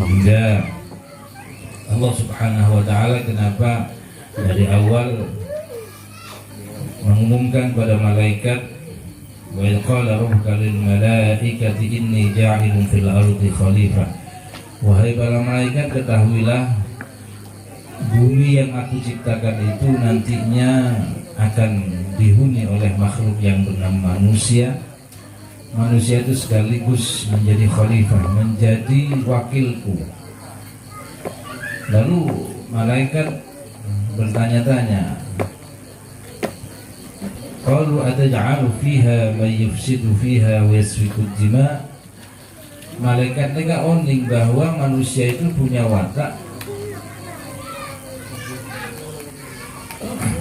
Hingga Allah Subhanahu wa Ta'ala kenapa dari awal mengumumkan pada malaikat, wa idh qala rabbuka lil malaikati inni ja'ilun fil ardi khalifah. Wahai para malaikat, ketahuilah bumi yang aku ciptakan itu nantinya akan dihuni oleh makhluk yang bernama manusia. Manusia itu sekaligus menjadi khalifah, menjadi wakilku. Lalu malaikat bertanya-tanya, qalu ataj'alu fiha man yufsidu fiha wa yasfiku dima. Malaikat mereka oning bahwa manusia itu punya watak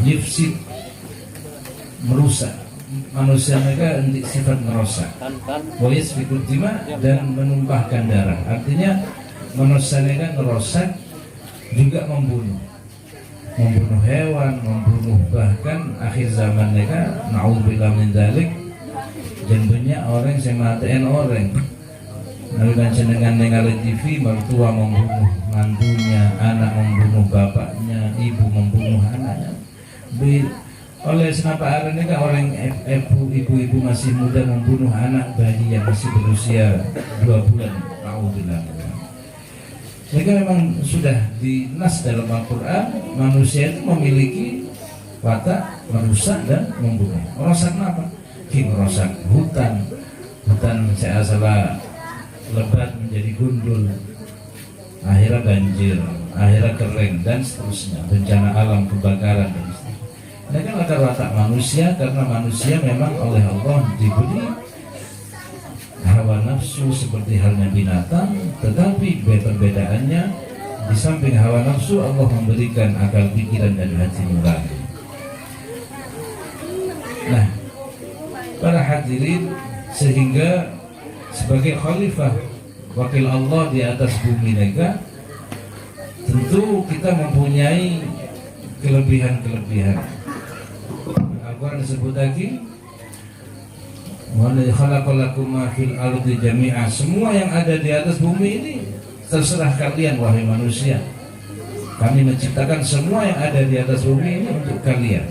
yufsid, merusak. Manusia mereka sifat merosak, wa yasfiku dima, dan menumpahkan darah. Artinya manusia mereka merosak juga membunuh hewan, membunuh bahkan akhir zaman mereka na'udzubillah min dzalik dan banyak orang yang matain orang. Lalu kan senengan nengal TV, mertua membunuh mantunya, anak membunuh bapaknya, ibu membunuh anaknya. Oleh senapa ada mereka orang ibu-ibu masih muda membunuh anak bayi yang masih berusia 2 bulan. Na'udzubillah. Mereka memang sudah dinas dalam Al-Quran, manusia itu memiliki watak merusak dan membunuh. Merusak apa? Merusak hutan saya salah lebat menjadi gundul, akhirnya banjir, akhirnya kering dan seterusnya, bencana alam, kebakaran dan seterusnya. Mereka watak manusia karena manusia memang oleh Allah diberi hawa nafsu seperti halnya binatang, tetapi perbedaannya di samping hawa nafsu Allah memberikan akal pikiran dan hati nurani. Nah, para hadirin, sehingga sebagai khalifah wakil Allah di atas bumi mereka, tentu kita mempunyai kelebihan-kelebihan. Al-Quran disebut lagi, Walladzi khalaqalakum ma fil ardi jami'a. Semua yang ada di atas bumi ini terserah kalian wahai manusia. Kami menciptakan semua yang ada di atas bumi ini untuk kalian.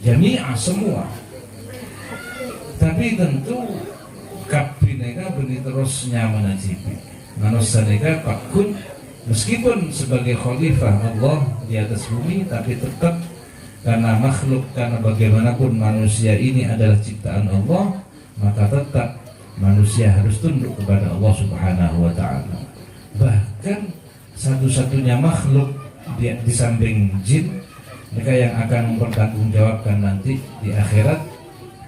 Jami'a, semua. Tapi tentu kabineka benih terus nyaman ajibi. Manusia mereka pakun meskipun sebagai khalifah Allah di atas bumi, tapi tetap karena makhluk, karena bagaimanapun manusia ini adalah ciptaan Allah, maka tetap manusia harus tunduk kepada Allah Subhanahu wa Ta'ala. Bahkan satu-satunya makhluk di samping jin mereka yang akan mempertanggungjawabkan nanti di akhirat,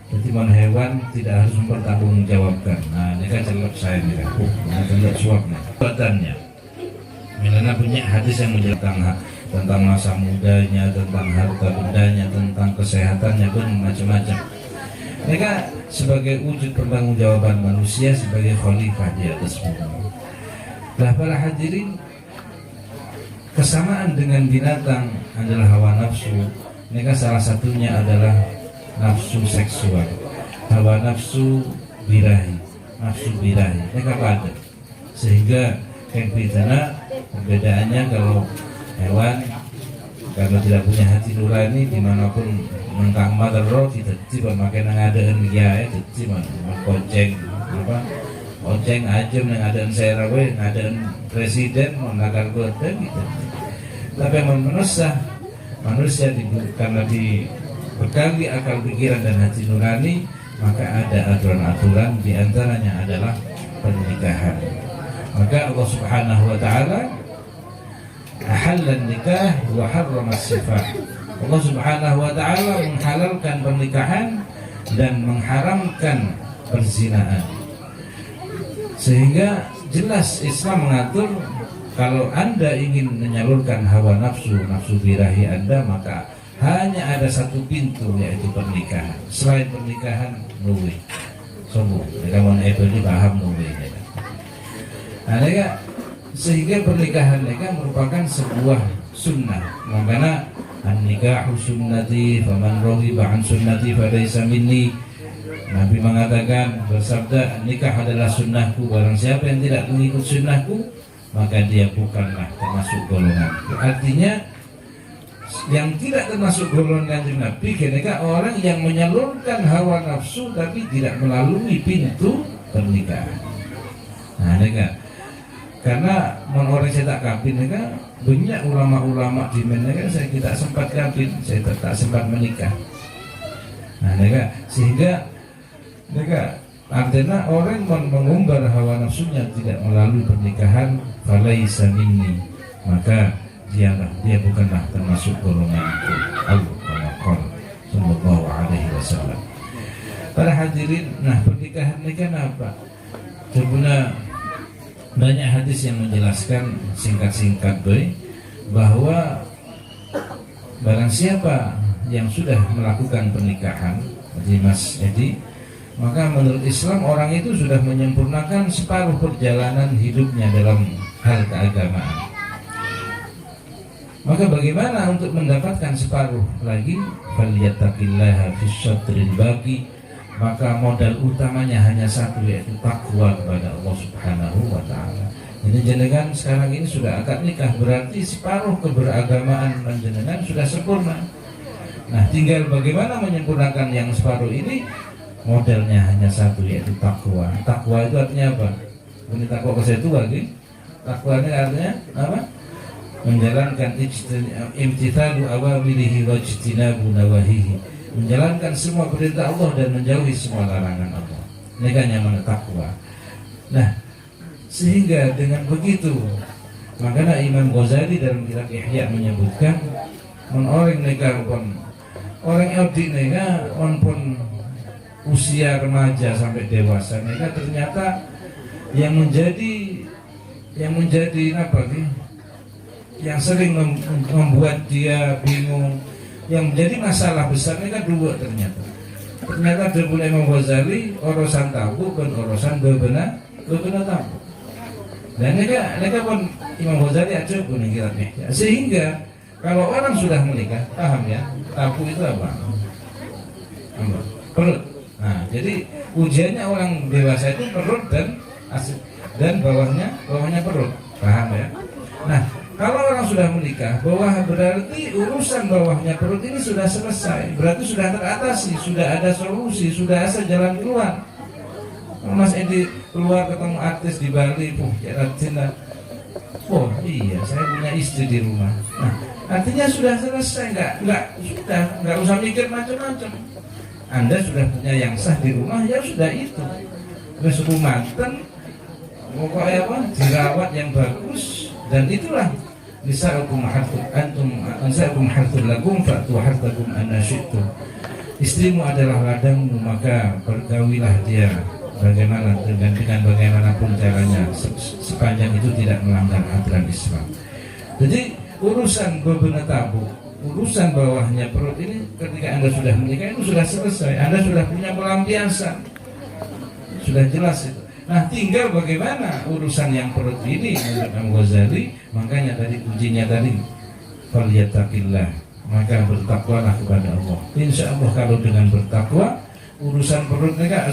ketimbang hewan tidak harus mempertanggungjawabkan. Nah, mereka celak saya mereka, celak suapnya, badannya. Milana punya hadis yang menjelaskan tentang masa mudanya, tentang harta bendanya, tentang kesehatannya pun macam-macam. Mereka sebagai wujud pertanggungjawaban manusia sebagai khalifah di atas bumi. Nah, para hadirin, kesamaan dengan binatang adalah hawa nafsu. Mereka salah satunya adalah nafsu seksual, hawa nafsu birahi, mereka pada. Sehingga perbedaannya kalau hewan karena tidak punya hati nurani, dimanapun mengkang madaro tidak memakai nangadaan ya tidak mengkoceng koceng aja nangadaan saya rawe ngadaan presiden menakar kota gitu. Tapi manusia karena dibekali akal pikiran dan hati nurani, maka ada aturan-aturan, diantaranya adalah pernikahan. Maka Allah Subhanahu wa Ta'ala ahallan nikah wa harrama sifah. Allah Subhanahu wa Ta'ala menghalalkan pernikahan dan mengharamkan perzinaan. Sehingga jelas Islam mengatur kalau Anda ingin menyalurkan hawa nafsu birahi Anda, maka hanya ada satu pintu, yaitu pernikahan. Selain pernikahan, nuwi. Semua mereka mau ini paham nuwi. Nah, mereka sehingga pernikahan mereka merupakan sebuah sunnah. Makanya an-nikahu sunnati faman raghiba an sunnati falaysa minni. Nabi mengatakan, bersabda, nikah adalah sunnahku, barang siapa yang tidak mengikut sunnahku maka dia bukanlah termasuk golongan. Artinya yang tidak termasuk golongan Nabi ketika orang yang menyalurkan hawa nafsu tapi tidak melalui pintu pernikahan. Nah, mereka karena orang saya tak kawin, mereka banyak ulama-ulama di mereka saya tidak sempat kawin, saya tak sempat menikah. Nah, mereka sehingga mereka artinya orang mengumbar hawa nafsunya tidak melalui pernikahan, falaisa minni, maka dia bukanlah termasuk golonganku. Al-Qur'an sallallahu alaihi wasallam. Para hadirin, nah pernikahan ini kan apa? Sebenarnya banyak hadis yang menjelaskan singkat-singkat bahwa barang siapa yang sudah melakukan pernikahan, di Mas Edi, maka menurut Islam orang itu sudah menyempurnakan separuh perjalanan hidupnya dalam hal keagamaan. Maka bagaimana untuk mendapatkan separuh lagi? Falyattaqillaha fis syatril baqi, maka modal utamanya hanya satu, yaitu takwa kepada Allah Subhanahu wa taala. Jadi jenengan sekarang ini sudah akad nikah, berarti separuh keberagamaan jenengan sudah sempurna. Nah, tinggal bagaimana menyempurnakan yang separuh ini? Modalnya hanya satu, yaitu takwa. Takwa itu artinya apa? Ini takwa ke situ lagi. Takwa ini artinya apa? Menjalankan imtithalu awamirihi wa ijtinabu nawahihi, menjalankan semua perintah Allah dan menjauhi semua larangan Allah. Ini kan yang namanya takwa. Nah, sehingga dengan begitu, makanya Imam Ghazali dalam kitab Ihya menyebutkan orang nikah pun orang audi nikah pun usia remaja sampai dewasa nikah, ternyata yang menjadi apa sih? Yang sering membuat dia bingung, yang menjadi masalah besarnya kan dua ternyata. Ternyata dari Imam Ghazali urusan tabu dan urusan bebenah tabu. Dan mereka pun Imam Ghazali aja pun kitabnya. Sehingga kalau orang sudah menikah, paham ya, tabu itu apa? Perut. Nah, jadi ujiannya orang dewasa itu perut dan bawahnya perut, paham ya? Nah, kalau orang sudah menikah, bahwa berarti urusan bawahnya perut ini sudah selesai, berarti sudah teratasi, sudah ada solusi, sudah ada jalan keluar. Mas Edi keluar ketemu artis di Bali, Cina. Oh iya, saya punya istri di rumah. Nah, artinya sudah selesai, nggak usah mikir macam-macam. Anda sudah punya yang sah di rumah, ya sudah itu. Terus rumatan, pokoknya apa? Dirawat yang bagus, dan itulah nisa'ukum harthul lakum fa'tu harthakum anna syi'tum. Istrimu adalah ladangmu, maka bergawilah dia bagaimana dengan bagaimanapun caranya, sepanjang itu tidak melanggar aturan Islam. Jadi urusan bebenah tabu, urusan bawahnya perut ini ketika Anda sudah menikah itu sudah selesai. Anda sudah punya pelampiasan, sudah jelas itu. Nah, tinggal bagaimana urusan yang perut ini menurut Imam Ghazali. Makanya tadi kuncinya tadi, falyattaqillah, maka bertakwalah kepada Allah. Insya Allah kalau dengan bertakwa urusan perut mereka